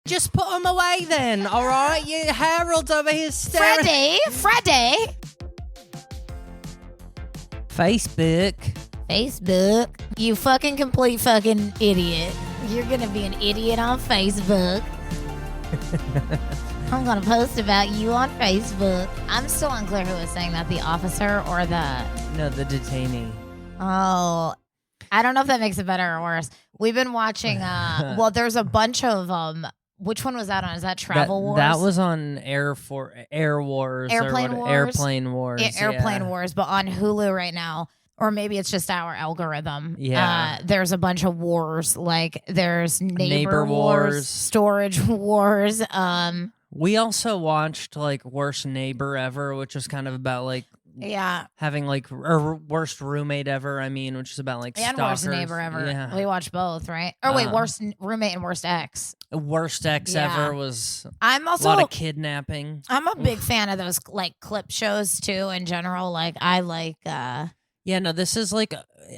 Just put them away then, all right? You Harold's over here staring. Freddie. Facebook. You fucking complete fucking idiot. You're gonna be an idiot on Facebook. I'm gonna post about you on Facebook. I'm still unclear who was saying that, the officer or No, the detainee. Oh, I don't know if that makes it better or worse. We've been watching, well, there's a bunch of, which one was that on? Is that Travel Wars? That was on Air Wars. Airplane Wars? Airplane Wars. Airplane Wars, but on Hulu right now. Or maybe it's just our algorithm. Yeah. There's a bunch of wars. Like there's neighbor wars, storage wars. We also watched like Worst Neighbor Ever, which was kind of about like having like or Worst Roommate Ever. I mean, which is about like and stalkers. Worst Neighbor Ever. Yeah. We watched both, right? Or wait, Worst Roommate and Worst Ex. Worst Ex Ever was I'm also a lot of kidnapping. I'm a big fan of those like clip shows too. In general, like I like. Yeah, no, this is like,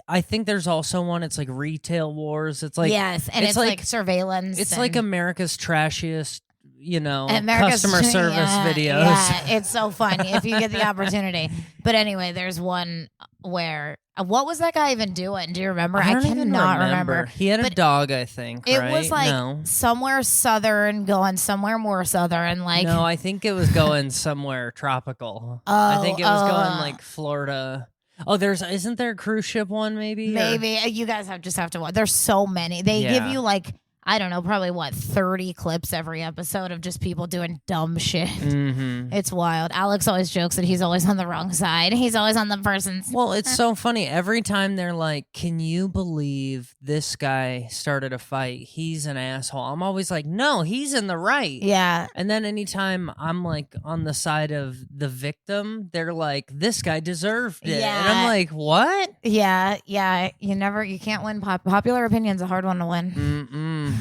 I think there's also one, it's like Retail Wars. It's like, yes, and it's like surveillance. It's like America's trashiest, America's customer service videos. Yeah, it's so fun if you get the opportunity. But anyway, there's one where, what was that guy even doing? Do you remember? I cannot remember. He had a dog, I think, It right? was like somewhere southern going somewhere more southern. Like No, I think it was going somewhere tropical. I think it was going like Florida. Oh, isn't there a cruise ship one maybe? Maybe. You guys just have to watch. There's so many. They give you like, I don't know, probably 30 clips every episode of just people doing dumb shit. Mm-hmm. It's wild. Alex always jokes that he's always on the wrong side. He's always on the person's. Well, it's so funny. Every time they're like, can you believe this guy started a fight? He's an asshole. I'm always like, no, he's in the right. Yeah. And then anytime I'm like on the side of the victim, they're like, this guy deserved it. Yeah. And I'm like, what? Yeah. You can't win. Popular opinion's a hard one to win. Mm-mm.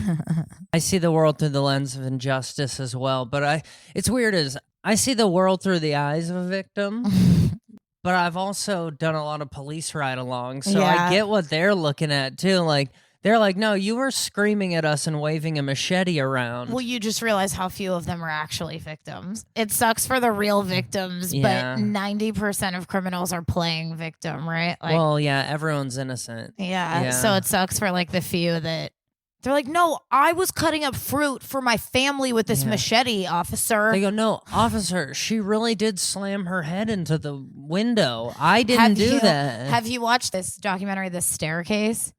I see the world through the lens of injustice as well, but it's weird as I see the world through the eyes of a victim, but I've also done a lot of police ride-alongs, so I get what they're looking at too. Like they're like, no, you were screaming at us and waving a machete around. Well, you just realize how few of them are actually victims. It sucks for the real victims, Yeah. but 90% of criminals are playing victim, right? Like, Well, yeah, everyone's innocent. yeah, so it sucks for like the few that they're like, no, I was cutting up fruit for my family with this machete, officer. They go, no, officer, she really did slam her head into the window. I didn't do that. Have you watched this documentary, The Staircase?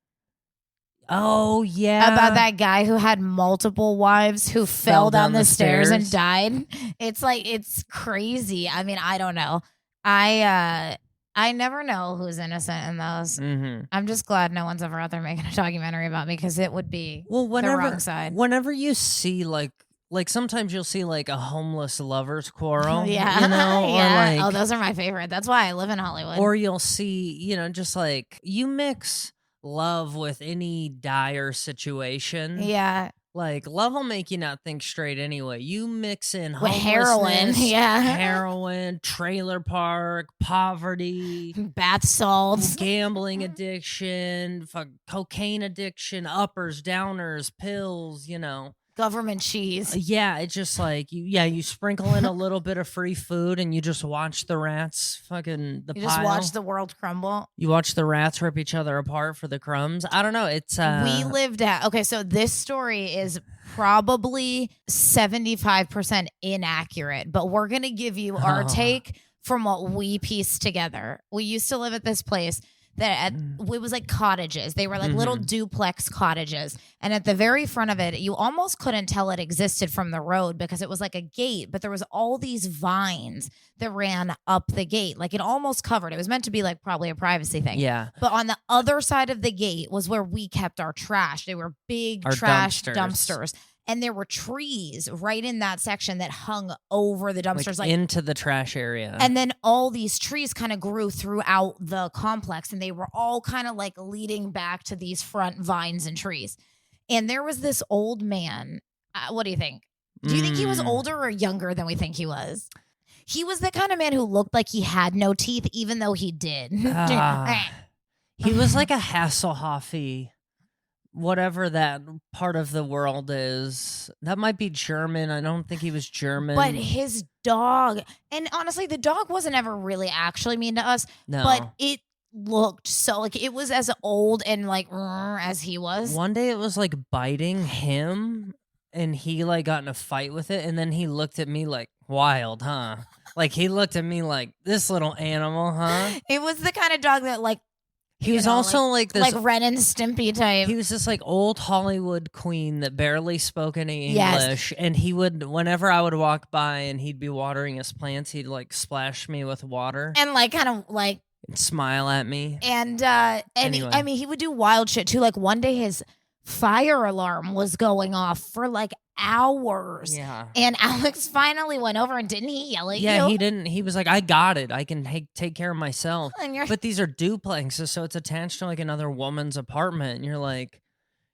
Oh, yeah. About that guy who had multiple wives who fell down the stairs and died. It's like, it's crazy. I mean, I don't know. I never know who's innocent in those. Mm-hmm. I'm just glad no one's ever out there making a documentary about me because it would be the wrong side. Whenever you see like sometimes you'll see like a homeless lovers quarrel. Yeah. You know? Yeah. Or like, those are my favorite. That's why I live in Hollywood. Or you'll see, just like you mix love with any dire situation. Yeah. Like love will make you not think straight anyway. You mix in with heroin, heroin, trailer park, poverty, bath salts, gambling addiction, cocaine addiction, uppers, downers, pills, government cheese. Yeah, it's just like you sprinkle in a little bit of free food and you just watch the rats just watch the world crumble. You watch the rats rip each other apart for the crumbs. I don't know. It's we lived at so this story is probably 75% inaccurate, but we're gonna give you our take from what we pieced together. We used to live at this place that it was like cottages. They were like little duplex cottages. And at the very front of it, you almost couldn't tell it existed from the road because it was like a gate, but there was all these vines that ran up the gate. Like it almost covered. It was meant to be like probably a privacy thing. Yeah. But on the other side of the gate was where we kept our trash. They were big trash dumpsters. And there were trees right in that section that hung over the dumpsters. Like into the trash area. And then all these trees kind of grew throughout the complex. And they were all kind of like leading back to these front vines and trees. And there was this old man. What do you think? Do you think he was older or younger than we think he was? He was the kind of man who looked like he had no teeth, even though he did. He was like a Hasselhoffy whatever that part of the world is. That might be German. I don't think he was German. But his dog, and honestly, the dog wasn't ever really actually mean to us, no. but it looked so like it was as old and like as he was. One day it was like biting him and he like got in a fight with it, and then he looked at me like, wild, huh? Like he looked at me like, this little animal, huh? It was the kind of dog that like he was also like this, like Ren and Stimpy type. He was this like old Hollywood queen that barely spoke any English. Yes. And he would, whenever I would walk by and he'd be watering his plants, he'd like splash me with water and like kind of like smile at me. And Anyway. I mean, he would do wild shit too. Like one day his fire alarm was going off for like hours. Yeah. And Alex finally went over and didn't he yell at you? Yeah, he didn't. He was like, I got it. I can take care of myself. And you're But these are duplexes, so it's attached to like another woman's apartment. And you're like,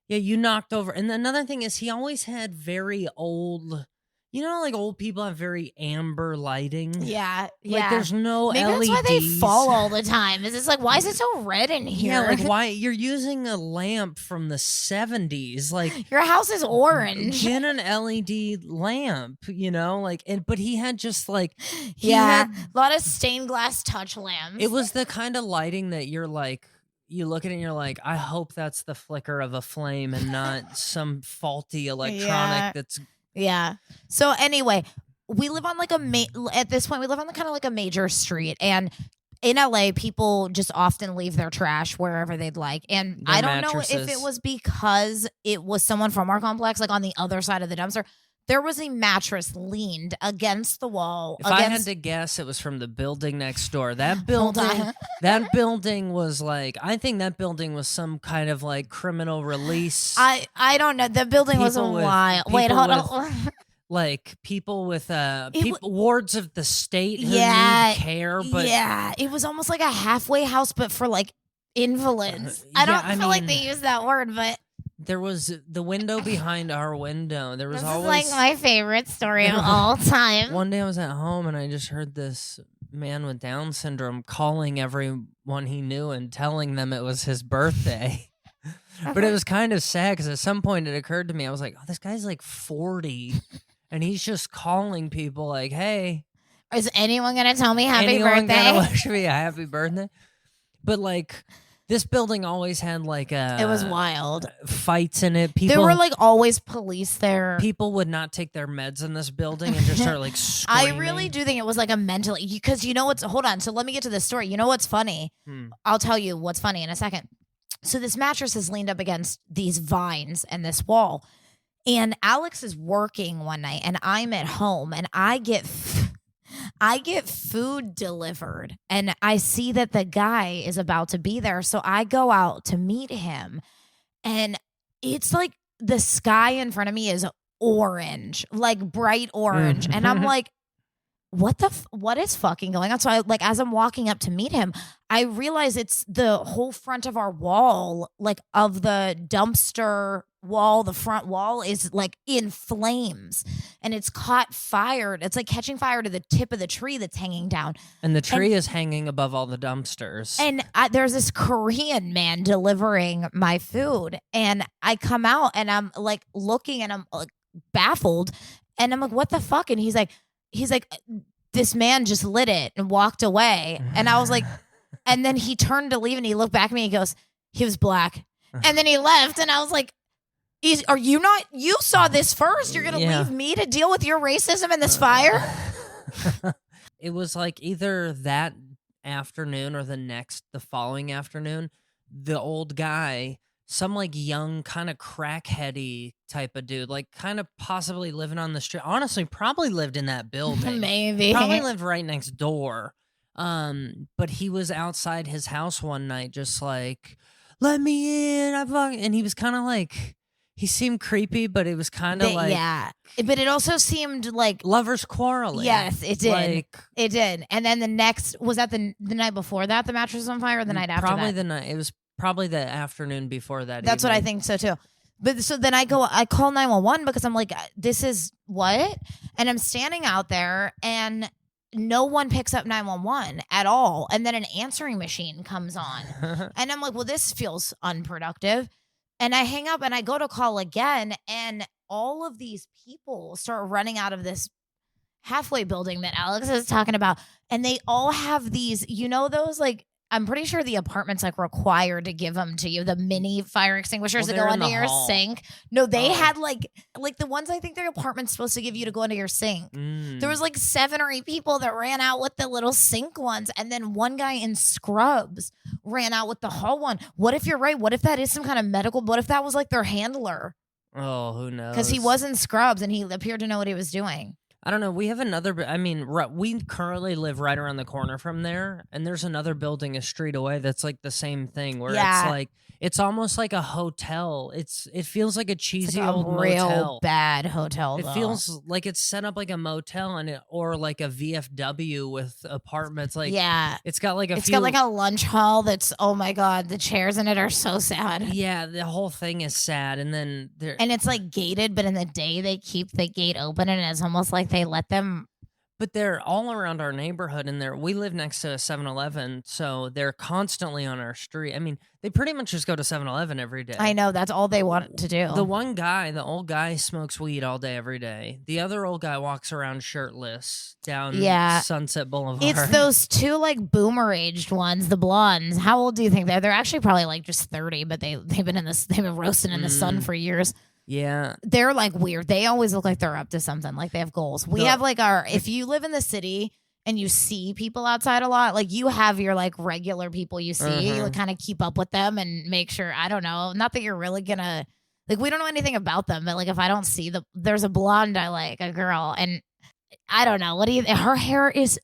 yeah, you knocked over. And another thing is he always had very old, you know, like old people have very amber lighting. yeah. Like there's no Maybe LEDs. that's why they fall all the time. Is it's like, why is it so red in here? Yeah, like why you're using a lamp from the 70s? Like your house is orange. get an LED lamp, you know? Like, but he had just like A lot of stained glass touch lamps. It was the kind of lighting that you're like, you look at it and you're like, I hope that's the flicker of a flame and not some faulty electronic that's. Yeah. So anyway, we live on like at this point, we live on kind of like a major street. And in LA, people just often leave their trash wherever they'd like. And Their I don't know mattresses. if it was because it was someone from our complex, like on the other side of the dumpster. There was a mattress leaned against the wall. If I had to guess, it was from the building next door. That building, that building was like, I think that building was some kind of like criminal release. I don't know. The building was a while. Wait, hold on. Like people with wards of the state who need care, but it was almost like a halfway house, but for like invalids. I don't feel like they use that word, but there was the window behind our window. There was this always is like my favorite story of all time. One day I was at home and I just heard this man with Down syndrome calling everyone he knew and telling them it was his birthday. But it was kind of sad because at some point it occurred to me, I was like, oh, this guy's like 40 and he's just calling people like, hey. Is anyone going to tell me happy birthday? Anyone going to wish me a happy birthday? But like, this building always had like it was wild fights in it. There were like always police there. People would not take their meds in this building and just start like screaming. I really do think it was like a mental, because you know what's, hold on. So let me get to this story. You know what's funny? I'll tell you what's funny in a second. So this mattress is leaned up against these vines and this wall. And Alex is working one night and I'm at home and I get food delivered and I see that the guy is about to be there. So I go out to meet him and it's like the sky in front of me is orange, like bright orange. And I'm like, what is fucking going on? So I like, as I'm walking up to meet him, I realize it's the whole front of our wall, like of the dumpster wall, the front wall is like in flames and it's caught fire. It's like catching fire to the tip of the tree that's hanging down. And the tree is hanging above all the dumpsters. And there's this Korean man delivering my food and I come out and I'm like looking and I'm like baffled and I'm like, what the fuck? And he's like, this man just lit it and walked away. And I was like, and then he turned to leave and he looked back at me and he goes, he was black. And then he left and I was like, are you not, you saw this first. You're going to leave me to deal with your racism in this fire? It was like either that afternoon or the following afternoon, the old guy, some like young kind of crackheady type of dude, like kind of possibly living on the street. Honestly, probably lived in that building. Maybe. Probably lived right next door. But he was outside his house one night just like, let me in. And he was kind of like, he seemed creepy, but it was kind of like... Yeah, but it also seemed like... lovers quarreling. Yes, it did. Like, it did. And then the next... Was that the night before that, the mattress was on fire, or the night after probably that? the night. It was probably the afternoon before that. That's evening. what I think so, too. But so then I call 911 because I'm like, this is what? And I'm standing out there and no one picks up 911 at all. And then an answering machine comes on. And I'm like, well, this feels unproductive. And I hang up and I go to call again. And all of these people start running out of this halfway building that Alex is talking about. And they all have these, those like, I'm pretty sure the apartment's like required to give them to you, the mini fire extinguishers that go under your sink. No, they had like the ones I think their apartment's supposed to give you to go under your sink. There was like 7 or 8 people that ran out with the little sink ones. And then one guy in scrubs ran out with the hall one. What if you're right? What if that is some kind of medical? What if that was like their handler? Oh, who knows? Because he was in scrubs and he appeared to know what he was doing. I don't know. We have another. I mean, we currently live right around the corner from there, and there's another building a street away that's like the same thing, where it's like it's almost like a hotel. It feels like a cheesy old real motel. Bad hotel. It feels like it's set up like a motel or like a VFW with apartments. Like it's got like got like a lunch hall that's, oh my god, the chairs in it are so sad. Yeah, the whole thing is sad, and then and it's like gated, but in the day they keep the gate open, and it's almost like they let them. But they're all around our neighborhood, and we live next to a 7-Eleven, so they're constantly on our street. I mean, they pretty much just go to 7-Eleven every day. I know, that's all they want to do. The old guy, smokes weed all day, every day. The other old guy walks around shirtless down Sunset Boulevard. It's those 2 like boomer-aged ones, the blondes. How old do you think they're? They're actually probably like just 30, but they've been roasting in the sun for years. Yeah. They're like weird. They always look like they're up to something. Like they have goals. We have like if you live in the city and you see people outside a lot, like you have your like regular people you see, you kind of keep up with them and make sure, I don't know, not that you're really gonna, like we don't know anything about them, but like if I don't see there's a blonde I like, a girl, and I don't know, her hair is,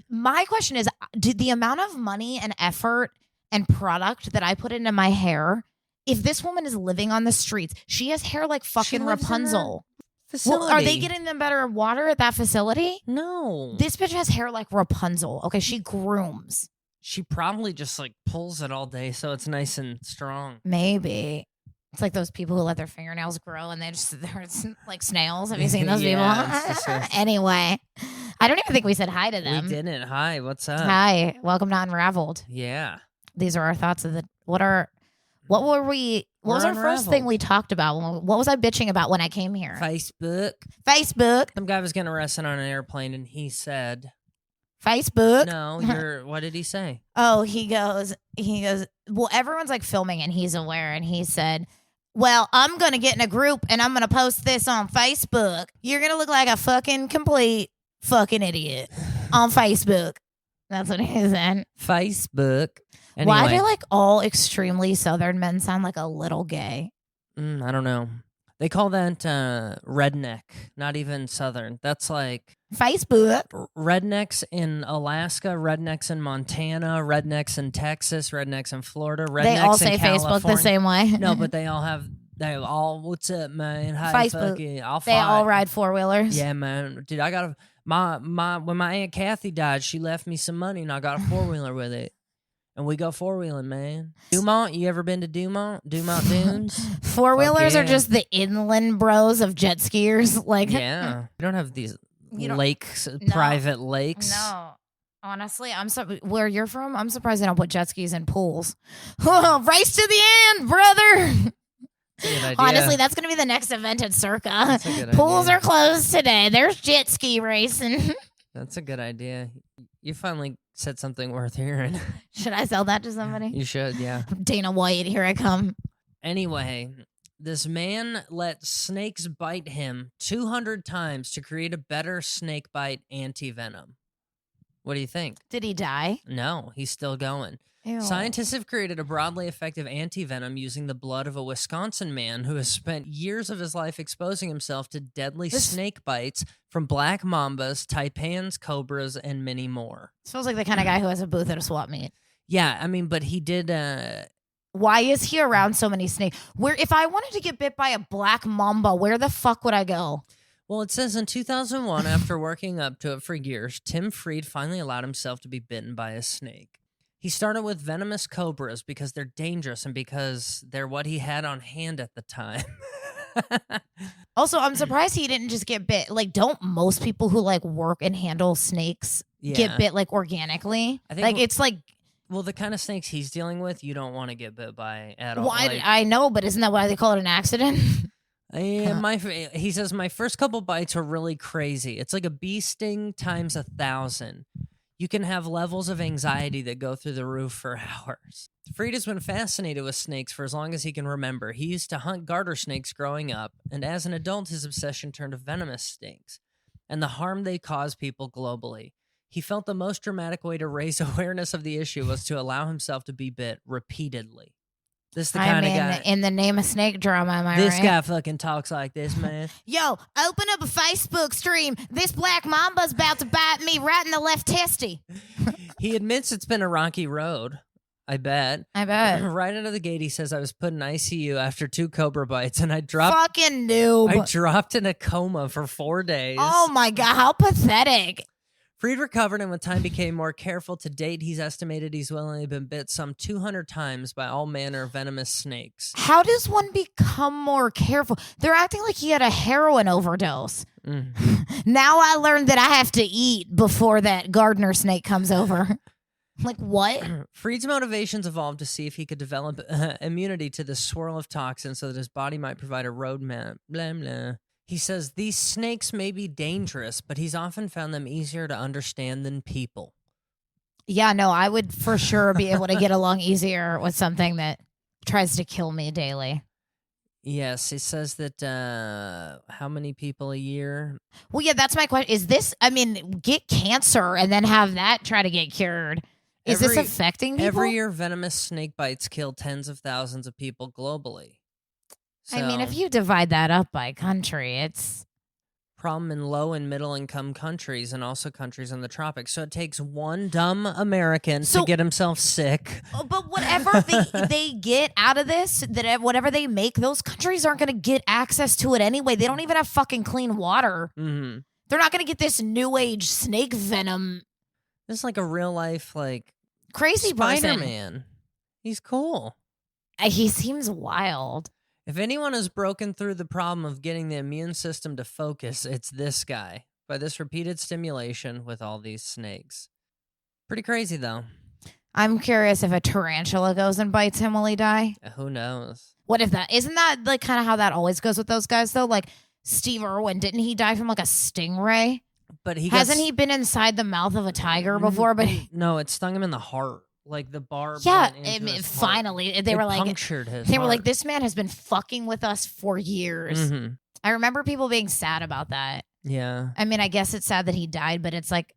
my question is, did the amount of money and effort and product that I put into my hair, if this woman is living on the streets, she has hair like fucking Rapunzel. Well, are they getting them better water at that facility? No. This bitch has hair like Rapunzel. Okay, she grooms. She probably just like pulls it all day, so it's nice and strong. Maybe. It's like those people who let their fingernails grow and they're like snails. Have you seen those people? Anyway, I don't even think we said hi to them. We didn't. Hi, what's up? Hi, welcome to Unraveled. Yeah. These are our thoughts of what was our first thing we talked about? What was I bitching about when I came here? Facebook. Some guy was getting arrested on an airplane and he said, Facebook? No, what did he say? Oh, he goes, well, everyone's like filming and he's aware, and he said, well, I'm going to get in a group and I'm going to post this on Facebook. You're going to look like a fucking complete fucking idiot on Facebook. That's what he said. Facebook. Anyway. Why do like all extremely Southern men sound like a little gay? I don't know. They call that redneck, not even Southern. That's like Facebook. Rednecks in Alaska, rednecks in Montana, rednecks in Texas, rednecks in Florida, rednecks they all in say California. Facebook the same way. No, but they all, what's up, man? Hi, Facebook. I'll they all ride 4-wheelers. Yeah, man. Dude, I got when my Aunt Kathy died, she left me some money and I got a 4-wheeler with it. And we go 4-wheeling, man. Dumont, you ever been to Dumont? Dumont Dunes? 4-wheelers are just the inland bros of jet skiers. Like, yeah. You don't have these lakes, private lakes. No. Honestly, where you're from, I'm surprised they don't put jet skis in pools. Race to the end, brother. Honestly, that's going to be the next event at Circa. Pools are closed today. There's jet ski racing. That's a good idea. You finally said something worth hearing. Should I sell that to somebody? You should, yeah. Dana White, here I come. Anyway, this man let snakes bite him 200 times to create a better snake bite anti-venom. What do you think? Did he die? No, he's still going. Ew. Scientists have created a broadly effective anti-venom using the blood of a Wisconsin man who has spent years of his life exposing himself to deadly snake bites from black mambas, taipans, cobras, and many more. Smells like the kind of guy who has a booth at a swap meet. Yeah, I mean, but he did... Why is he around so many snakes? If I wanted to get bit by a black mamba, where the fuck would I go? Well, it says in 2001, after working up to it for years, Tim Fried finally allowed himself to be bitten by a snake. He started with venomous cobras because they're dangerous and because they're what he had on hand at the time. Also, I'm surprised he didn't just get bit. Like, don't most people who like work and handle snakes get bit like organically? I think it's like Well, the kind of snakes he's dealing with, you don't want to get bit by at all. Why? I know, but isn't that why they call it an accident? He says, my first couple bites are really crazy. It's like a bee sting times 1,000. You can have levels of anxiety that go through the roof for hours. Fried has been fascinated with snakes for as long as he can remember. He used to hunt garter snakes growing up, and as an adult, his obsession turned to venomous snakes and the harm they cause people globally. He felt the most dramatic way to raise awareness of the issue was to allow himself to be bit repeatedly. This is the kind of guy. In the name of snake drama, am I This right? guy fucking talks like this, man. Yo, open up a Facebook stream. This black mamba's about to bite me right in the left testy. He admits it's been a rocky road. I bet. Right out of the gate, he says, I was put in ICU after 2 cobra bites, and I dropped. Fucking noob. I dropped in a coma for 4 days. Oh my God, how pathetic. Fried recovered and with time became more careful. To date, he's estimated he's only been bit some 200 times by all manner of venomous snakes. How does one become more careful? They're acting like he had a heroin overdose. Now I learned that I have to eat before that gardener snake comes over. Like, what? Fried's motivations evolved to see if he could develop immunity to the swirl of toxins so that his body might provide a roadmap. Blah, blah. He says these snakes may be dangerous, but he's often found them easier to understand than people. Yeah, no, I would for sure be able to get along easier with something that tries to kill me daily. Yes, it says that how many people a year? Well, yeah, that's my question. Is this, get cancer and then have that try to get cured. Is this affecting people? Every year, venomous snake bites kill tens of thousands of people globally. So, if you divide that up by country, it's problem in low and middle income countries and also countries in the tropics. So it takes one dumb American to get himself sick. But whatever they get out of this, that whatever they make, those countries aren't going to get access to it anyway. They don't even have fucking clean water. Mm-hmm. They're not going to get this new age snake venom. This is like a real life, like crazy Spider-Man. He's cool. He seems wild. If anyone has broken through the problem of getting the immune system to focus, it's this guy. By this repeated stimulation with all these snakes. Pretty crazy, though. I'm curious if a tarantula goes and bites him, will he die? Who knows? What if that? Isn't that like kind of how that always goes with those guys, though? Like Steve Irwin, didn't he die from like a stingray? But hasn't he been inside the mouth of a tiger before? But no, it stung him in the heart. Like the barb. Yeah, finally they were like, punctured his they heart. were like, this man has been fucking with us for years. Mm-hmm. I remember people being sad about that. Yeah. I guess it's sad that he died, but it's like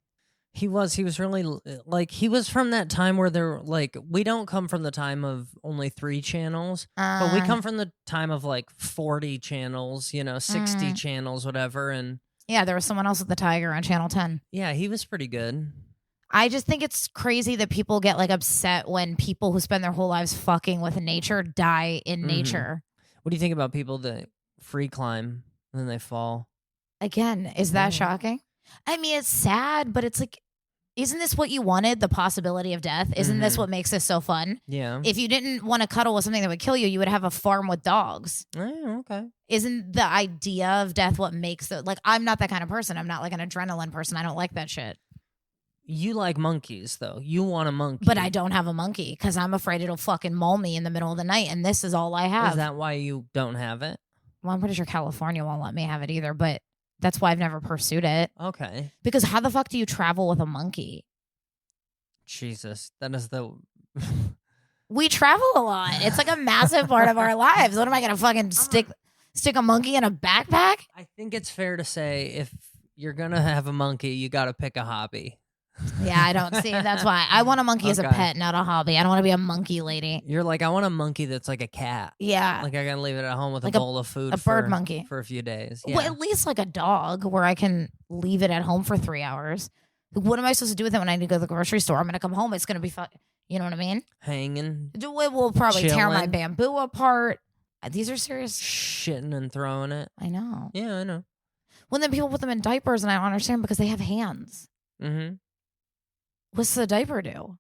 he was really like he was from that time where they're like we don't come from the time of only 3 channels, but we come from the time of like 40 channels, 60 channels, whatever, and yeah, there was someone else with the tiger on Channel 10. Yeah, he was pretty good. I just think it's crazy that people get like upset when people who spend their whole lives fucking with nature die in nature. What do you think about people that free climb and then they fall? Again, is that shocking? It's sad, but it's like, isn't this what you wanted? The possibility of death? Isn't this what makes this so fun? Yeah. If you didn't want to cuddle with something that would kill you, you would have a farm with dogs. Oh, okay. Isn't the idea of death what makes it? Like, I'm not that kind of person. I'm not like an adrenaline person. I don't like that shit. You like monkeys, though. You want a monkey. But I don't have a monkey because I'm afraid it'll fucking maul me in the middle of the night, and this is all I have. Is that why you don't have it? Well, I'm pretty sure California won't let me have it either, but that's why I've never pursued it. Okay. Because how the fuck do you travel with a monkey? Jesus, that is the... We travel a lot. It's like a massive part of our lives. What am I going to fucking stick a monkey in a backpack? I think it's fair to say if you're going to have a monkey, you got to pick a hobby. Yeah, I don't see. That's why I want a monkey as a pet, not a hobby. I don't want to be a monkey lady. You're like, I want a monkey that's like a cat. Yeah. Like I gotta leave it at home with like a bowl of food. A bird monkey. For a few days. Yeah. Well, at least like a dog where I can leave it at home for 3 hours. What am I supposed to do with it when I need to go to the grocery store? I'm going to come home. It's going to be fun. You know what I mean? Hanging. It will probably tear my chilling. bamboo apart. These are serious. Shitting and throwing it. I know. Yeah, I know. Well, then people put them in diapers, and I don't understand because they have hands. Mm-hmm. What's the diaper do?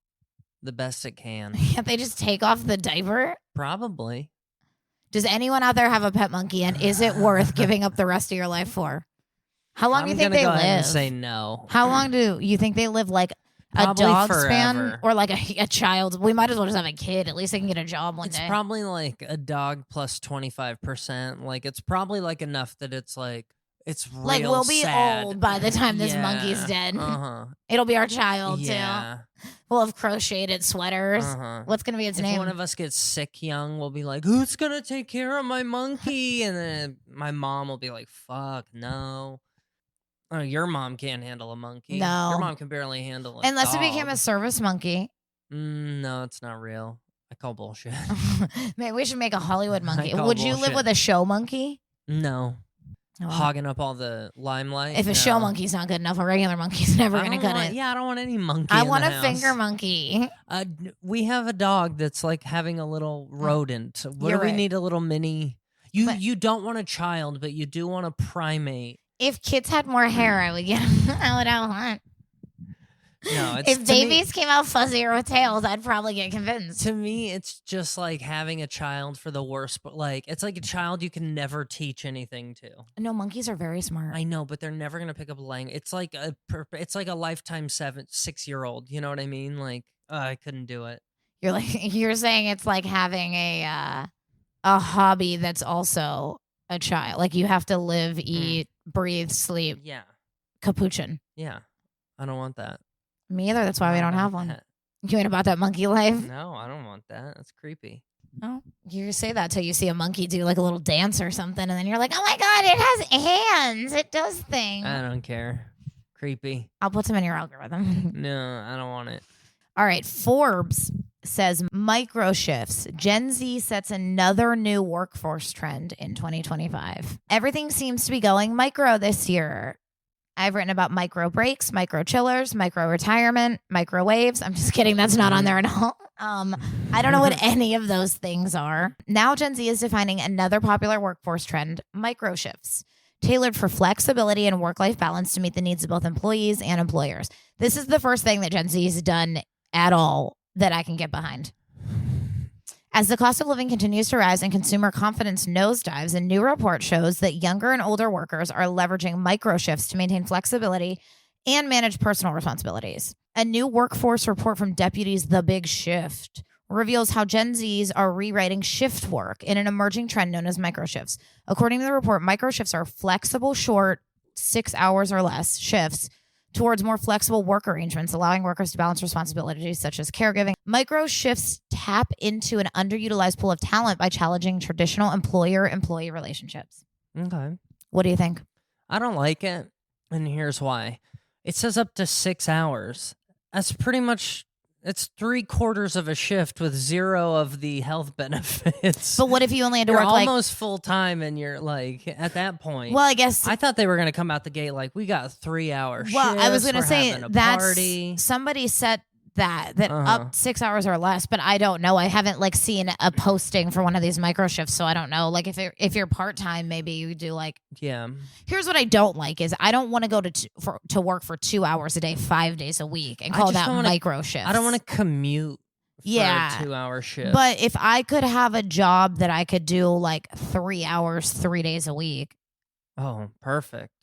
The best it can. Can't they just take off the diaper? Probably. Does anyone out there have a pet monkey, and is it worth giving up the rest of your life for? How long do you think they I'm gonna go live? ahead and say no. How long do you think they live? Like, Probably a dog forever. span or like a child. We might as well just have a kid. At least they can get a job one It's day. probably like a dog plus 25%. Like it's probably like enough that it's like it's real Like we'll be sad. old by the time this Yeah. monkey's dead. Uh-huh. It'll be our child Yeah. too. We'll have crocheted sweaters. Uh-huh. What's gonna be its If name? one of us gets sick young, we'll be like, who's gonna take care of my monkey? And then my mom will be like, fuck, no. Oh, your mom can't handle a monkey. No. Your mom can barely handle a Unless dog. it became a service monkey. No, it's not real. I call bullshit. Maybe we should make a Hollywood monkey. call Would you live bullshit. with a show monkey? No. Oh. Hogging up all the limelight. If a show monkey's not good enough, a regular monkey's never going to cut it. Yeah, I don't want any monkey. I in want the a house. finger monkey. We have a dog that's like having a little rodent. What You're do we right. need? A little mini. You don't want a child, but you do want a primate. If kids had more hair, I would get them. I would want. No, it's If babies came out fuzzier with tails, I'd probably get convinced. To me, it's just like having a child for the worst, but like it's like a child you can never teach anything to. No, monkeys are very smart. I know, but they're never gonna pick up language. It's like a lifetime 6-year-old. You know what I mean? Like I couldn't do it. You're saying it's like having a hobby that's also a child. Like you have to live, eat, breathe, sleep. Yeah, Capuchin. yeah. I don't want that. Me either. That's why we don't have one. You ain't about that monkey life? No, I don't want that. That's creepy. No. You say that till you see a monkey do like a little dance or something, and then you're like, oh my God, it has hands. It does things. I don't care. Creepy. I'll put some in your algorithm. No, I don't want it. All right. Forbes says micro shifts. Gen Z sets another new workforce trend in 2025. Everything seems to be going micro this year. I've written about micro breaks, micro chillers, micro retirement, microwaves. I'm just kidding. That's not on there at all. I don't know what any of those things are. Now Gen Z is defining another popular workforce trend, micro shifts, tailored for flexibility and work-life balance to meet the needs of both employees and employers. This is the first thing that Gen Z has done at all that I can get behind. As the cost of living continues to rise and consumer confidence nosedives, a new report shows that younger and older workers are leveraging micro shifts to maintain flexibility and manage personal responsibilities. A new workforce report from Deputies The Big Shift reveals how Gen Zs are rewriting shift work in an emerging trend known as micro shifts. According to the report, micro shifts are flexible, short, 6 hours or less shifts towards more flexible work arrangements, allowing workers to balance responsibilities such as caregiving. Micro shifts tap into an underutilized pool of talent by challenging traditional employer-employee relationships. Okay. What do you think? I don't like it, and here's why. It says up to 6 hours. That's pretty much, it's 3/4 of a shift with 0 of the health benefits. But what if you only had to You're work like... almost full time, and you're like, at that point. Well, I guess... I thought they were going to come out the gate like, we got 3-hour shifts. Well, I was going to say having a that's... party. Somebody set that up 6 hours or less, but I don't know. I haven't like seen a posting for one of these micro shifts, so I don't know. Like if you're part-time, maybe you do like... Yeah. Here's what I don't like is I don't want to go to work for 2 hours a day, 5 days a week and call that micro shifts. I don't want to commute for a 2-hour shift. But if I could have a job that I could do like 3 hours, 3 days a week. Oh, perfect.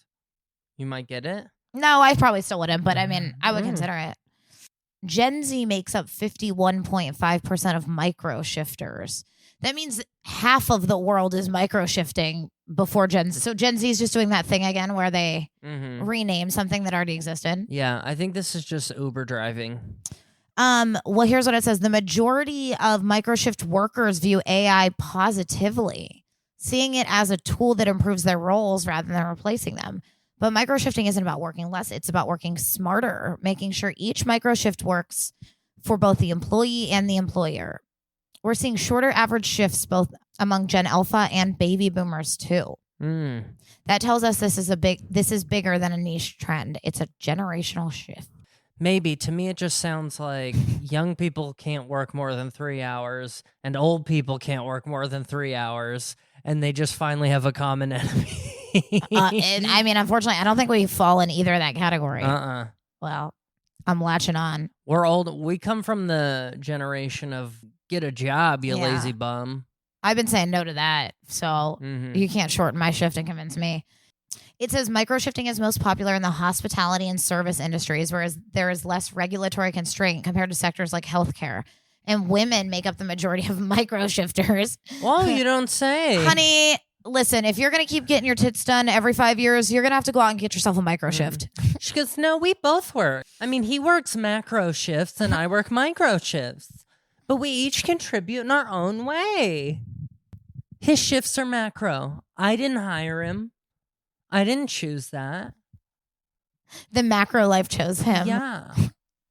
You might get it? No, I probably still wouldn't, but I mean, I would consider it. Gen Z makes up 51.5% of micro shifters. That means half of the world is micro shifting before Gen Z. So Gen Z is just doing that thing again where they rename something that already existed. Yeah, I think this is just Uber driving. Well, here's what it says. The majority of microshift workers view AI positively, seeing it as a tool that improves their roles rather than replacing them. But microshifting isn't about working less. It's about working smarter, making sure each microshift works for both the employee and the employer. We're seeing shorter average shifts both among Gen Alpha and baby boomers too. That tells us this is bigger than a niche trend. It's a generational shift. Maybe. To me, it just sounds like young people can't work more than 3 hours and old people can't work more than 3 hours, and they just finally have a common enemy. And I mean, unfortunately, I don't think we fall in either of that category. Well, I'm latching on. We're old. We come from the generation of get a job, you lazy bum. I've been saying no to that, so you can't shorten my shift and convince me. It says microshifting is most popular in the hospitality and service industries, whereas there is less regulatory constraint compared to sectors like healthcare. And women make up the majority of microshifters. Well, you don't say. Honey, listen, if you're going to keep getting your tits done every 5 years, you're going to have to go out and get yourself a microshift. She goes, no, we both work. I mean, he works macro shifts and I work micro shifts. But we each contribute in our own way. His shifts are macro. I didn't hire him. I didn't choose that. The macro life chose him. Yeah.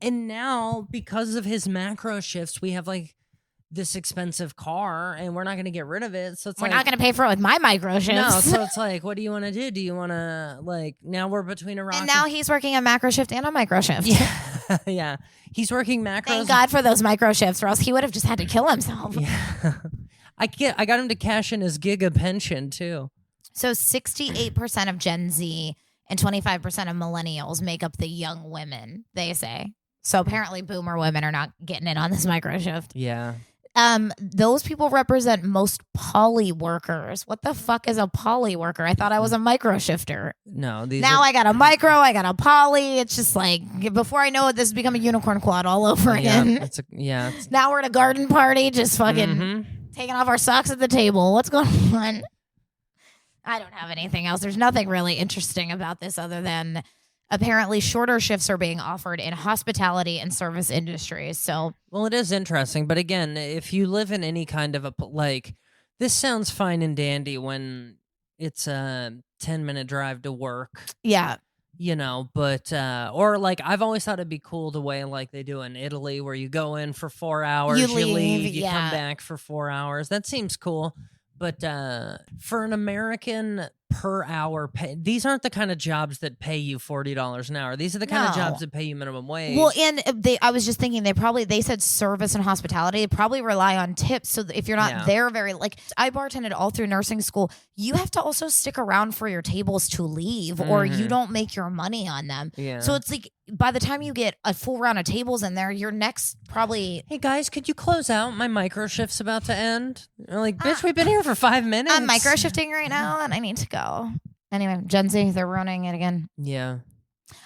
And now, because of his macro shifts, we have like this expensive car and we're not going to get rid of it. So it's we're not going to pay for it with my micro shifts. No, so it's like, what do you want to do? Do you want to like, now we're between a rock and now he's working a macro shift and a micro shift. Yeah. Yeah. He's working macros. Thank God for those micro shifts, or else he would have just had to kill himself. Yeah. I got him to cash in his giga pension too. So 68% of Gen Z and 25% of millennials make up the young women, they say. So apparently boomer women are not getting in on this micro shift. Yeah. Those people represent most poly workers. What the fuck is a poly worker? I thought I was a micro shifter. No, I got a micro, I got a poly. It's just like, before I know it, this has become a unicorn quad all over again. Now we're at a garden party, just fucking taking off our socks at the table. What's going on? I don't have anything else. There's nothing really interesting about this other than apparently shorter shifts are being offered in hospitality and service industries. So, well, it is interesting. But again, if you live in any kind of this sounds fine and dandy when it's a 10-minute drive to work. Yeah. You know, but, or like, I've always thought it'd be cool the way like they do in Italy where you go in for 4 hours, you leave, you come back for 4 hours. That seems cool. But for an American per hour pay, these aren't the kind of jobs that pay you $40 an hour. These are the kind of jobs that pay you minimum wage. Well, and I was just thinking they said service and hospitality. They probably rely on tips. So if you're not there I bartended all through nursing school. You have to also stick around for your tables to leave or you don't make your money on them. Yeah. So it's like by the time you get a full round of tables in there, your next probably... Hey guys, could you close out? My micro shift's about to end. You're like, bitch, we've been here for 5 minutes. I'm micro shifting right now and I need to go. Anyway, Gen Z, they're running it again. Yeah.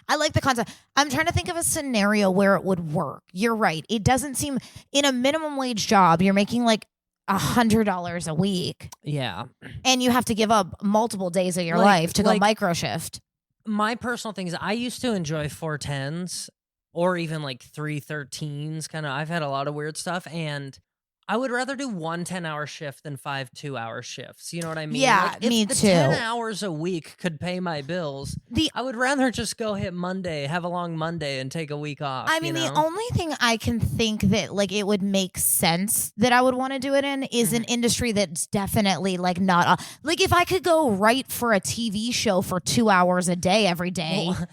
I like the concept. I'm trying to think of a scenario where it would work. You're right. It doesn't seem, in a minimum wage job, you're making like $100 a week. Yeah. And you have to give up multiple days of your life to go micro shift. My personal thing is I used to enjoy 410s or even like 313s. Kind of, I've had a lot of weird stuff. And I would rather do 1 10-hour shift than 5 2-hour shifts. You know what I mean? Yeah, me if the too. 10 hours a week could pay my bills, I would rather just go hit Monday, have a long Monday, and take a week off. I mean, the only thing I can think that like it would make sense that I would want to do it in is an industry that's definitely like not like if I could go write for a TV show for 2 hours a day every day. Well,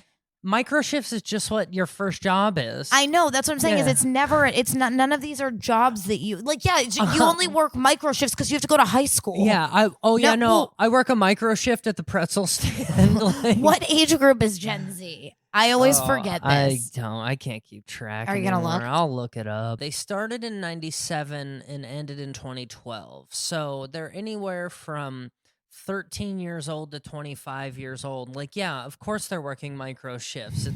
micro shifts is just what your first job is. I know. That's what I'm saying. Is none of these are jobs that you like. Yeah, you only work micro shifts because you have to go to high school. Yeah. I work a micro shift at the pretzel stand. What age group is Gen Z? I always forget this. I can't keep track. Are you gonna look? I'll look it up. They started in 97 and ended in 2012. So they're anywhere from 13 years old to 25 years old. Like, yeah, of course they're working micro shifts.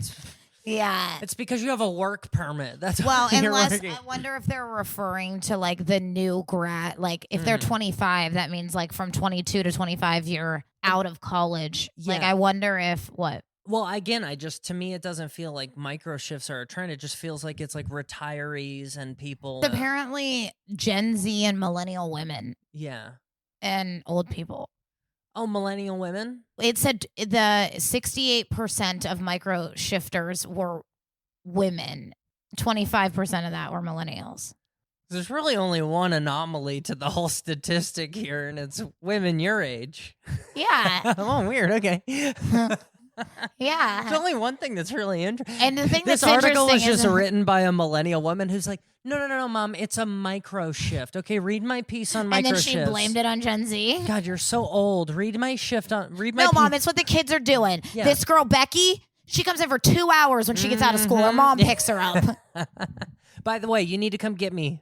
It's because you have a work permit. That's well, unless I wonder if they're referring to like the new grad. Like if they're 25, that means like from 22 to 25, you're out of college. Yeah. Like I wonder if what. Well, again, to me, it doesn't feel like micro shifts are a trend. It just feels like it's like retirees and people. Apparently, Gen Z and millennial women. Yeah. And old people. Oh, millennial women? It said the 68% of micro shifters were women. 25% of that were millennials. There's really only one anomaly to the whole statistic here, and it's women your age. Yeah. Oh, weird. Okay. Yeah. There's only one thing that's really interesting. And the thing this article was just written by a millennial woman who's like, no, Mom, it's a micro shift. Okay, read my piece on micro shifts. And then she blamed it on Gen Z. God, you're so old. Read my shift on. No, Mom, it's what the kids are doing. Yeah. This girl Becky, she comes in for 2 hours when she gets out of school. Her mom picks her up. By the way, you need to come get me.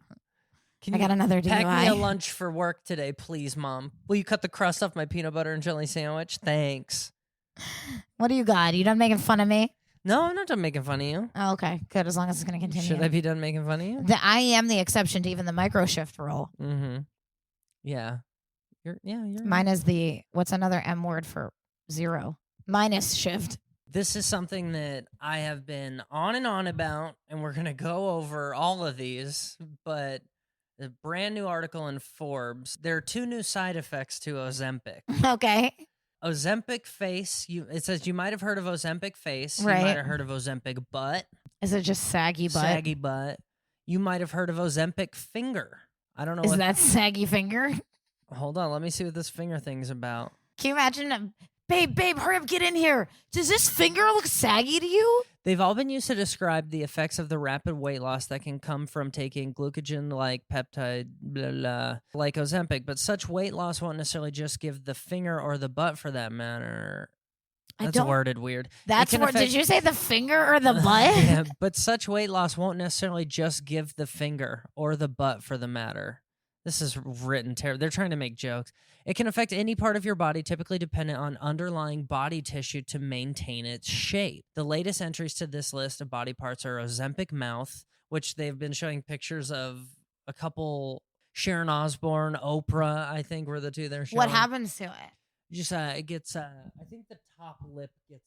I got another DUI. Pack me a lunch for work today, please, Mom. Will you cut the crust off my peanut butter and jelly sandwich? Thanks. What do you got? You done making fun of me? No, I'm not done making fun of you. Oh, okay, good. As long as it's going to continue. Should I be done making fun of you? I am the exception to even the micro shift rule. Mm-hmm. Yeah. You're Mine is the, what's another M word for zero? Minus shift. This is something that I have been on and on about, and we're going to go over all of these, but a brand new article in Forbes. There are 2 new side effects to Ozempic. Okay. Ozempic face. It says you might have heard of Ozempic face. Right. You might have heard of Ozempic butt. Is it just saggy butt? Saggy butt. You might have heard of Ozempic finger. I don't know. Is that saggy finger? Hold on. Let me see what this finger thing's about. Can you imagine? Babe, hurry up, get in here. Does this finger look saggy to you? They've all been used to describe the effects of the rapid weight loss that can come from taking glucagon-like peptide, blah, blah, like Ozempic. But such weight loss won't necessarily just give the finger or the butt, for that matter. That's worded weird. That's word. Did you say the finger or the butt? Yeah, but such weight loss won't necessarily just give the finger or the butt, for the matter. This is written terrible. They're trying to make jokes. It can affect any part of your body, typically dependent on underlying body tissue to maintain its shape. The latest entries to this list of body parts are Ozempic mouth, which they've been showing pictures of a couple, Sharon Osbourne, Oprah, I think were the 2 they're showing. What happens to it? Just, it gets, I think the top lip gets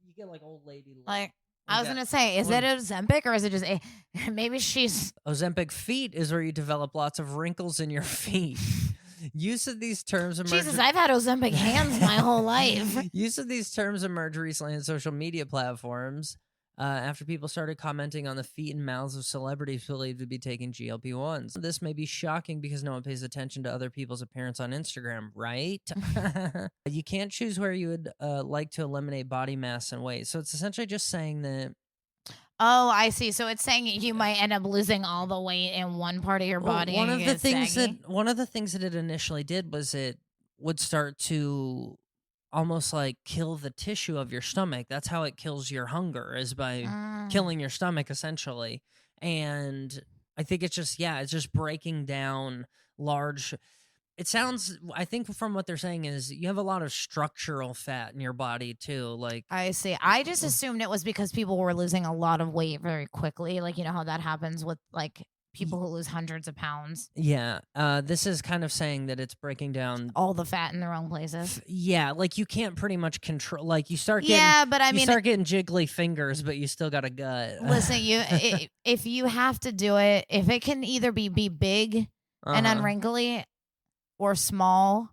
you get old lady lip. I was going to say, is it Ozempic or is it just maybe she's... Ozempic feet is where you develop lots of wrinkles in your feet. Use of these terms emerge... Jesus, I've had Ozempic hands my whole life. Use of these terms emerged recently on social media platforms after people started commenting on the feet and mouths of celebrities believed to be taking GLP-1s. This may be shocking because no one pays attention to other people's appearance on Instagram, right? You can't choose where you would like to eliminate body mass and weight. So it's essentially just saying that... Oh, I see. So it's saying you might end up losing all the weight in one part of your body. One of the things that it initially did was it would start to almost kill the tissue of your stomach. That's how it kills your hunger, is by killing your stomach, essentially. And I think it's just breaking down large... It sounds, I think from what they're saying is you have a lot of structural fat in your body too. I see. I just assumed it was because people were losing a lot of weight very quickly. You know how that happens with people who lose hundreds of pounds. Yeah. This is kind of saying that it's breaking down all the fat in the wrong places. Yeah. You can't pretty much control, you start getting, you start getting jiggly fingers, but you still got a gut. Listen, if you have to do it, if it can either be big and unwrinkly, or small.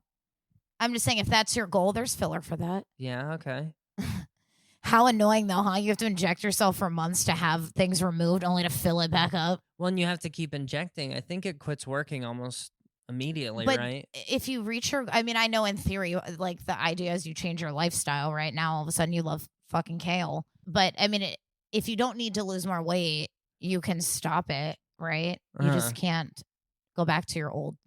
I'm just saying, if that's your goal, there's filler for that. Yeah, okay. How annoying, though, huh? You have to inject yourself for months to have things removed only to fill it back up. Well, and you have to keep injecting. I think it quits working almost immediately, but right? If you reach your... I mean, I know in theory, the idea is you change your lifestyle, right? Now, all of a sudden, you love fucking kale. But, I mean, if you don't need to lose more weight, you can stop it, right? You just can't go back to your old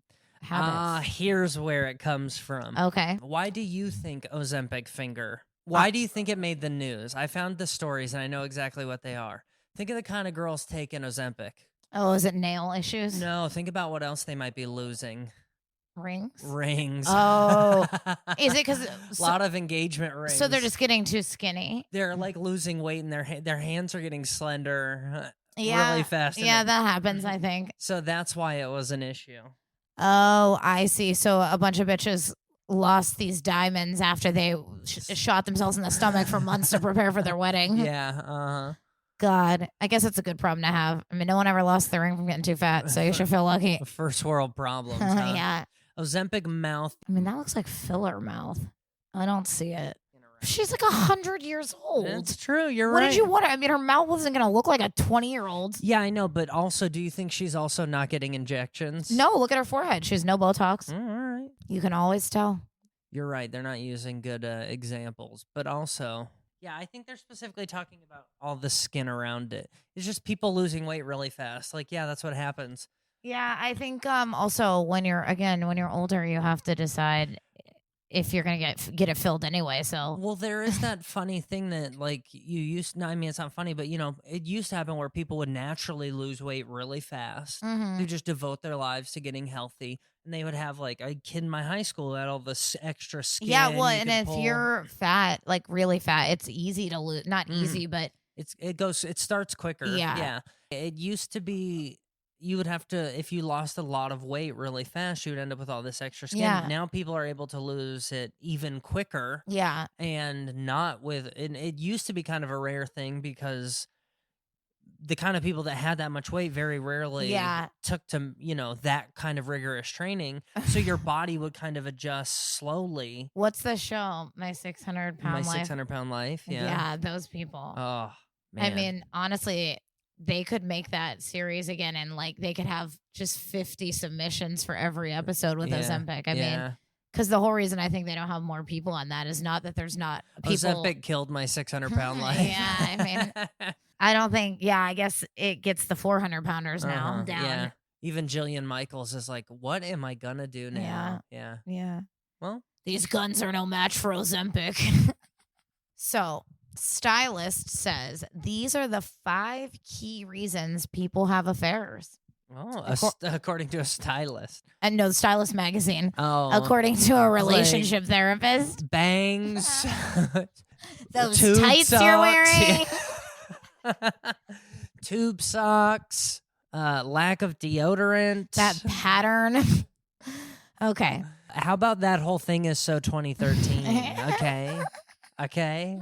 habits. Here's where it comes from. Okay. Why do you think Ozempic finger? Why do you think it made the news? I found the stories and I know exactly what they are. Think of the kind of girls taking Ozempic. Oh, is it nail issues? No, think about what else they might be losing. Rings. Oh. Is it because... A lot of engagement rings. So they're just getting too skinny? They're losing weight and their hands are getting slender really fast. Yeah, that happens, I think. So that's why it was an issue. Oh, I see. So a bunch of bitches lost these diamonds after they shot themselves in the stomach for months to prepare for their wedding. Yeah. God, I guess it's a good problem to have. I mean, no one ever lost their ring from getting too fat, so you should feel lucky. First world problems. Huh? Yeah. Ozempic mouth. I mean, that looks like filler mouth. I don't see it. She's 100 years old. That's true. You're right. What did you want? I mean, her mouth wasn't going to look like a 20-year-old. Yeah, I know. But also, do you think she's also not getting injections? No, look at her forehead. She has no Botox. All right. You can always tell. You're right. They're not using good examples. But also, yeah, I think they're specifically talking about all the skin around it. It's just people losing weight really fast. Yeah, that's what happens. Yeah, I think also when you're older, you have to decide if you're gonna get it filled anyway. So well, there is that funny thing that you used. No, I mean it's not funny, but it used to happen where people would naturally lose weight really fast. Mm-hmm. They just devote their lives to getting healthy, And they would have like a kid in my high school that had all this extra skin. Yeah, well, you and could if pull. you're fat, like really fat, it's easy to lose. Not easy, but It starts quicker. Yeah. It used to be you would have to, if you lost a lot of weight really fast, you would end up with all this extra skin. Yeah. Now people are able to lose it even quicker. yeah. And not with, and it used to be kind of a rare thing because the kind of people that had that much weight very rarely Yeah. took to, that kind of rigorous training. So your body would kind of adjust slowly. What's the show? My 600-pound My life. 600-pound life. Yeah. Yeah, those people. Oh, man. I mean, honestly, they could make that series again and like they could have just 50 submissions for every episode with Ozempic. I mean, because the whole reason I think they don't have more people on that is not that there's not people. Ozempic killed my 600-pound life. Yeah, I mean, I don't think, I guess it gets the 400-pounders now down. Yeah. Even Jillian Michaels is like, what am I going to do now? Yeah. Well, these guns are no match for Ozempic. So, Stylist says these are the 5 key reasons people have affairs. Oh, according to a stylist. And no, Stylist magazine. Oh, according to a relationship therapist. Bangs. Those tube tights socks. you're wearing. Tube socks. Lack of deodorant. That pattern. Okay. How about that whole thing is so 2013? Okay.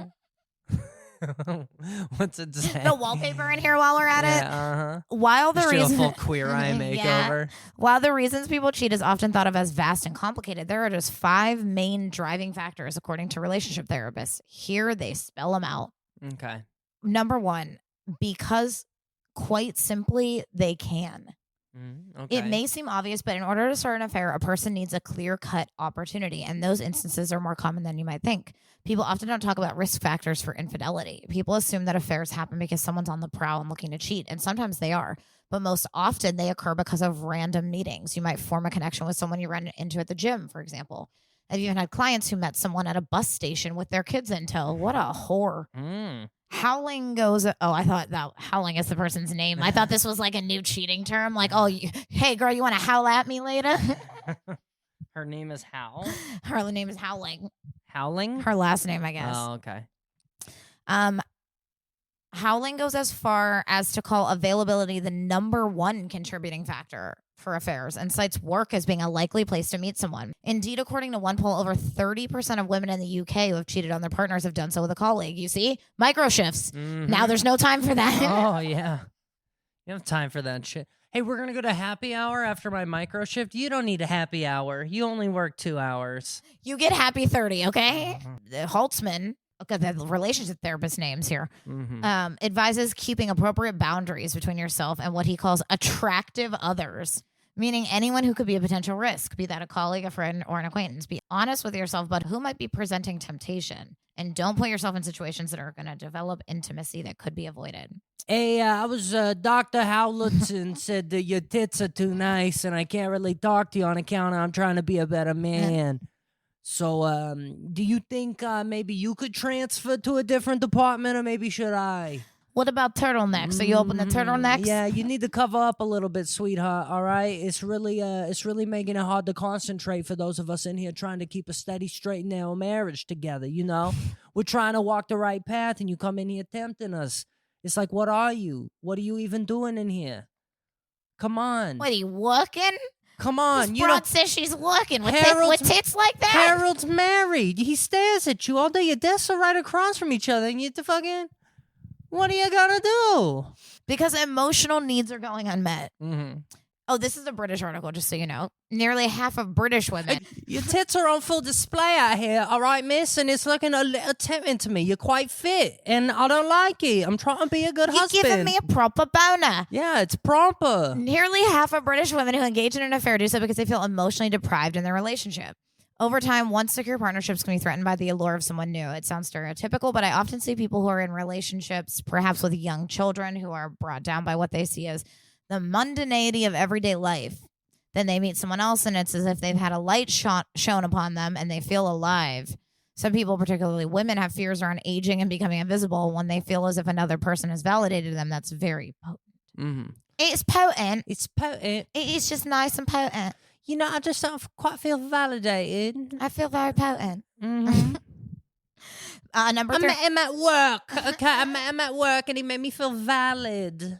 What's it say? The wallpaper in here while we're at it. Uh-huh. While the Just do reason a full Queer Eye makeover. While the reasons people cheat is often thought of as vast and complicated, there are just 5 main driving factors according to relationship therapists. Here they spell them out. Okay. Number 1, because quite simply they can. Okay. It may seem obvious, but in order to start an affair, a person needs a clear-cut opportunity, and those instances are more common than you might think. People often don't talk about risk factors for infidelity. People assume that affairs happen because someone's on the prowl and looking to cheat, and sometimes they are, but most often they occur because of random meetings. You might form a connection with someone you run into at the gym, for example. I've even had clients who met someone at a bus station with their kids in tow. What a whore. Howling goes. Oh, I thought that Howling is the person's name. I thought this was like a new cheating term. Like, hey, girl, you want to howl at me later? Her name is Howl. Her name is Howling. Howling? Her last name, I guess. Oh, okay. Howling goes as far as to call availability the number 1 contributing factor for affairs and cites work as being a likely place to meet someone. Indeed, according to one poll, over 30% of women in the UK who have cheated on their partners have done so with a colleague. You see? Micro shifts. Now there's no time for that. Oh, yeah. You have time for that shit. Hey, we're going to go to happy hour after my micro shift. You don't need a happy hour. You only work 2 hours. You get happy 30, okay? Holtzman, okay, the relationship therapist names here, advises keeping appropriate boundaries between yourself and what he calls attractive others, meaning anyone who could be a potential risk, be that a colleague, a friend, or an acquaintance. Be honest with yourself about who might be presenting temptation, and don't put yourself in situations that are going to develop intimacy that could be avoided. Hey, I was Dr. Howlitson said that your tits are too nice and I can't really talk to you on account of I'm trying to be a better man. So, do you think maybe you could transfer to a different department or maybe should I? What about turtlenecks? Are you open to turtlenecks? Yeah, you need to cover up a little bit, sweetheart, all right? It's really making it hard to concentrate for those of us in here trying to keep a steady, straight, and narrow marriage together, you know? We're trying to walk the right path and you come in here tempting us. It's like, what are you? What are you even doing in here? Come on. What, are you working? Come on. This broad says she's working with tits like that. Harold's married. He stares at you all day. Your desks are right across from each other and you fucking... What are you gonna do? Because emotional needs are going unmet. Mm-hmm. Oh, this is a British article, just so you know. Nearly half of British women. Your tits are on full display out here, all right, miss? And it's looking a little tempting to me. You're quite fit, and I don't like it. I'm trying to be a good husband. You're giving me a proper boner. Yeah, it's proper. Nearly half of British women who engage in an affair do so because they feel emotionally deprived in their relationship. Over time, once secure partnerships can be threatened by the allure of someone new. It sounds stereotypical, but I often see people who are in relationships, perhaps with young children, who are brought down by what they see as the mundanity of everyday life. Then they meet someone else, and it's as if they've had a light shown upon them, and they feel alive. Some people, particularly women, have fears around aging and becoming invisible when they feel as if another person has validated them. That's very potent. Mm-hmm. It's potent. It's potent. It is just nice and potent. I just don't quite feel validated. I feel very potent. Mm-hmm. Number I 3. met him at work. Okay, I met him at work, and he made me feel valid.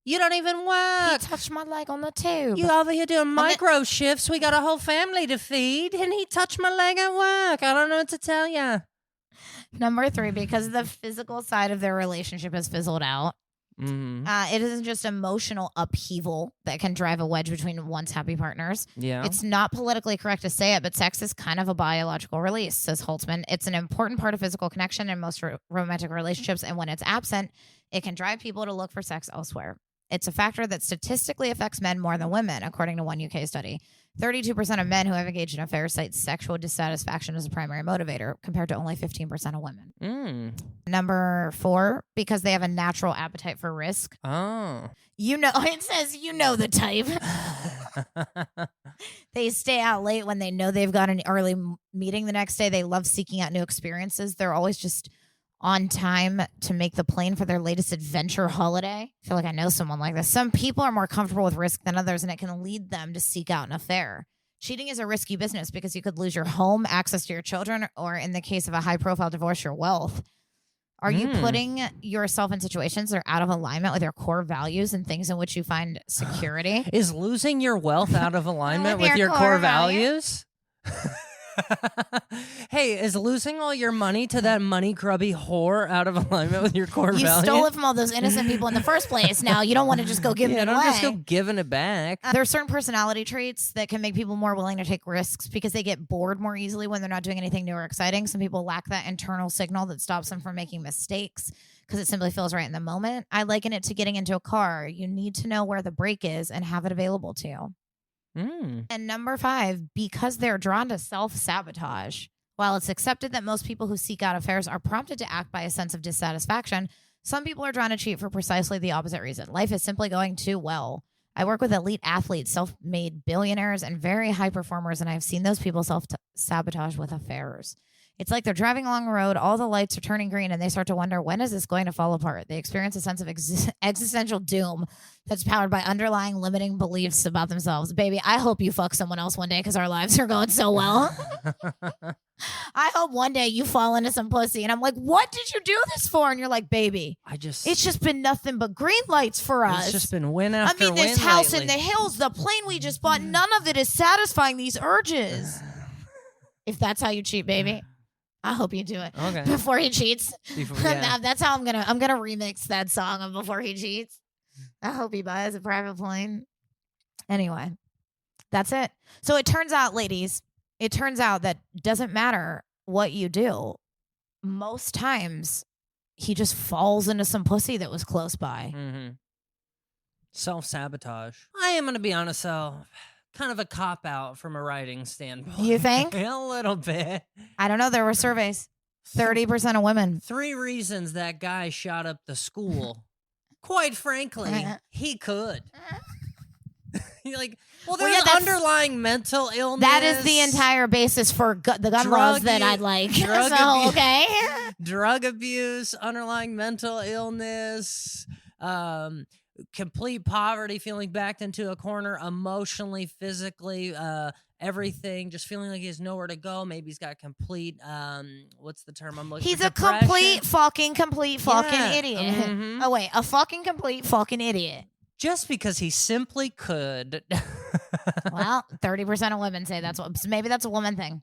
You don't even He work. touched my leg on the tube. You over here doing micro shifts. We got a whole family to feed, and he touched my leg at work. I don't know what to tell you. Number 3, because the physical side of their relationship has fizzled out. Mm-hmm. It isn't just emotional upheaval that can drive a wedge between once happy partners. Yeah. It's not politically correct to say it, but sex is kind of a biological release, says Holtzman. It's an important part of physical connection in most romantic relationships, and when it's absent, it can drive people to look for sex elsewhere. It's a factor that statistically affects men more than women, according to one UK study. 32% of men who have engaged in affairs cite sexual dissatisfaction as a primary motivator, compared to only 15% of women. Number 4, because they have a natural appetite for risk. Oh. It says the type. They stay out late when they know they've got an early meeting the next day. They love seeking out new experiences. They're always just on time to make the plane for their latest adventure holiday. I feel like I know someone like this. Some people are more comfortable with risk than others, and it can lead them to seek out an affair. Cheating is a risky business because you could lose your home, access to your children, or in the case of a high-profile divorce, your wealth. Are you putting yourself in situations that are out of alignment with your core values and things in which you find security? Is losing your wealth out of alignment with your core values? Hey, is losing all your money to that money grubby whore out of alignment with your core values? You stole it from all those innocent people in the first place. Now you don't want to just go giving it away. Don't just go giving it back. There are certain personality traits that can make people more willing to take risks because they get bored more easily when they're not doing anything new or exciting. Some people lack that internal signal that stops them from making mistakes because it simply feels right in the moment. I liken it to getting into a car. You need to know where the brake is and have it available to you. And number 5, because they're drawn to self-sabotage. While it's accepted that most people who seek out affairs are prompted to act by a sense of dissatisfaction, some people are drawn to cheat for precisely the opposite reason. Life is simply going too well. I work with elite athletes, self-made billionaires, and very high performers, and I've seen those people self-sabotage with affairs. It's like they're driving along a road, all the lights are turning green, and they start to wonder, when is this going to fall apart? They experience a sense of existential doom that's powered by underlying limiting beliefs about themselves. Baby, I hope you fuck someone else one day because our lives are going so well. I hope one day you fall into some pussy, and I'm like, what did you do this for? And you're like, baby, it's just been nothing but green lights for us. It's just been win after win. This house lately. in the hills, the plane we just bought, none of it is satisfying these urges. If that's how you cheat, baby, I hope you do it. Okay. Before he cheats. Yeah. That's how I'm gonna remix that song of Before He Cheats. I hope he buys a private plane. Anyway, that's it. So it turns out, ladies, that doesn't matter what you do. Most times he just falls into some pussy that was close by. Self-sabotage. I am going to be honest, though. Kind of a cop-out from a writing standpoint. You think? A little bit. I don't know. There were surveys. 30% of women. 3 reasons that guy shot up the school. Quite frankly, he could. You're like, there's underlying mental illness. That is the entire basis for the gun laws that I'd like. Okay. Drug abuse, underlying mental illness, complete poverty, feeling backed into a corner emotionally, physically, everything, just feeling like he has nowhere to go. Maybe he's got complete, what's the term I'm looking for? He's a complete fucking idiot. Oh, wait, a fucking complete fucking idiot. Just because he simply could. Well, 30% of women say maybe that's a woman thing.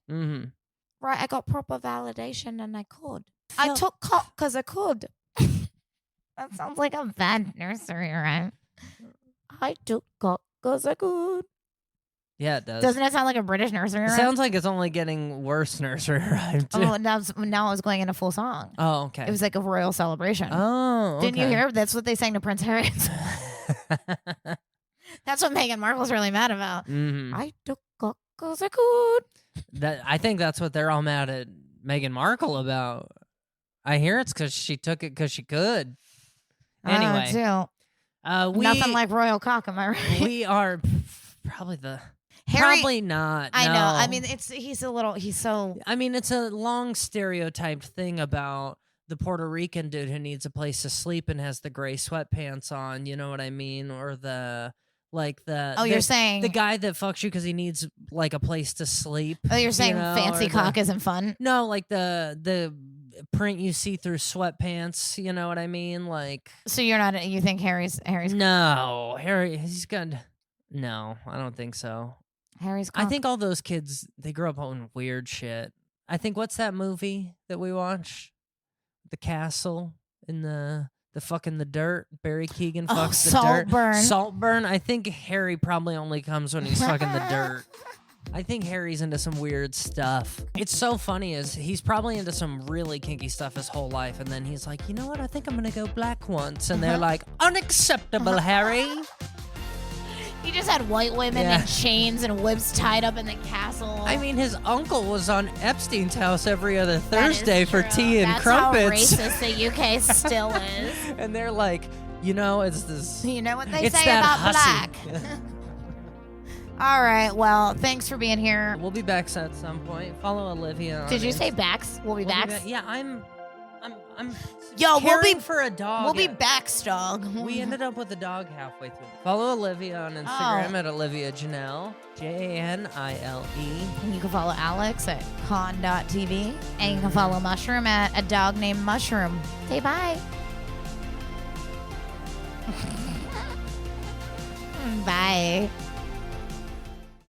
Right, I got proper validation and I could. I took cock because I could. That sounds like a bad nursery rhyme. I took cock because I could. Yeah, it does. Doesn't it sound like a British nursery rhyme? It sounds like it's only getting worse nursery rhyme, too. Oh, now I was going in a full song. Oh, okay. It was like a royal celebration. Oh, okay. Didn't you hear? That's what they sang to Prince Harry. That's what Meghan Markle's really mad about. I took cock because I could. I think that's what they're all mad at Meghan Markle about. I hear it's because she took it because she could. Anyway. Nothing like royal cock, am I right? We are probably Harry, probably not. I no. know. I mean, it's a long stereotyped thing about the Puerto Rican dude who needs a place to sleep and has the gray sweatpants on, you know what I mean? Or the Like you're saying the guy that fucks you because he needs like a place to sleep. Oh, you're saying you know, fancy or cock isn't fun? No, like the print you see through sweatpants. You know what I mean? Like, So you're not. You think Harry's no, Harry. He's good. No, I don't think so. Harry's cock? I think all those kids they grew up on weird shit. I think what's that movie that we watched? The Castle in the fucking the dirt. Barry Keoghan fucks the dirt. Saltburn. Saltburn. I think Harry probably only comes when he's fucking the dirt. I think Harry's into some weird stuff. It's so funny is he's probably into some really kinky stuff his whole life, and then he's like, you know what? I think I'm gonna go black once, and they're like, unacceptable, Harry. He just had white women in chains and whips tied up in the castle. I mean, his uncle was on Epstein's house every other Thursday for tea and That's crumpets. How racist the UK still is. And they're like, you know, it's this. You know what they it's say that about hussy. black. All right. Well, thanks for being here. We'll be back at some point. Follow Olivia. Did you say backs? We'll be back. Yeah, I'm. Yo, we'll be for a dog. We'll be backs, dog. We ended up with a dog halfway through. Follow Olivia on Instagram at Olivia Janelle, Janile. And you can follow Alex at con.tv. And you can follow Mushroom at a dog named Mushroom. Say bye. Bye.